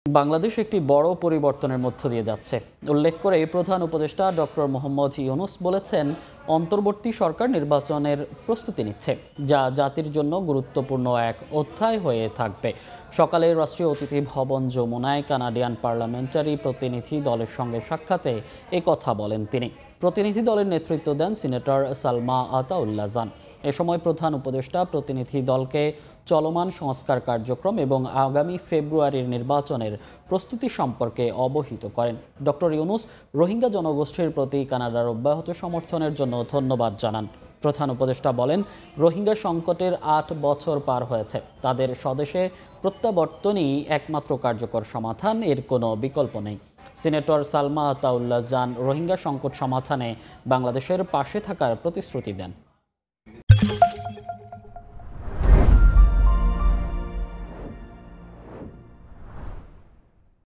বাংলাদেশ একটি বড় পরিবর্তনের মধ্য দিয়ে যাচ্ছে উল্লেখ করে প্রধান উপদেষ্টা ডক্টর মোহাম্মদ ইউনূস বলেছেন, অন্তর্বর্তী সরকার নির্বাচনের প্রস্তুতি নিচ্ছে, যা জাতির জন্য গুরুত্বপূর্ণ এক অধ্যায় হয়ে থাকবে। সকালে রাষ্ট্রীয় অতিথি ভবন যমুনায় কানাডিয়ান পার্লামেন্টারি প্রতিনিধি দলের সঙ্গে সাক্ষাতে কথা বলেন তিনি। প্রতিনিধি দলের নেতৃত্ব দেন সিনেটর সালমা আতাউল্লাহ। এ সময় প্রধান উপদেষ্টা প্রতিনিধি দলকে চলমান সংস্কার কার্যক্রম এবং আগামী ফেব্রুয়ারির নির্বাচনের প্রস্তুতি সম্পর্কে অবহিত করেন। ডক্টর ইউনূস রোহিঙ্গা জনগোষ্ঠীর প্রতি কানাডার অব্যাহত সমর্থনের জন্য ধন্যবাদ জানান। প্রধান উপদেষ্টা বলেন, রোহিঙ্গা সংকটের ৮ বছর পার হয়েছে, তাদের স্বদেশে প্রত্যাবর্তনই একমাত্র কার্যকর সমাধান, এর কোনো বিকল্প নেই। সিনেটর সালমা আতাউল্লাহ রোহিঙ্গা সংকট সমাধানে বাংলাদেশের পাশে থাকার প্রতিশ্রুতি দেন।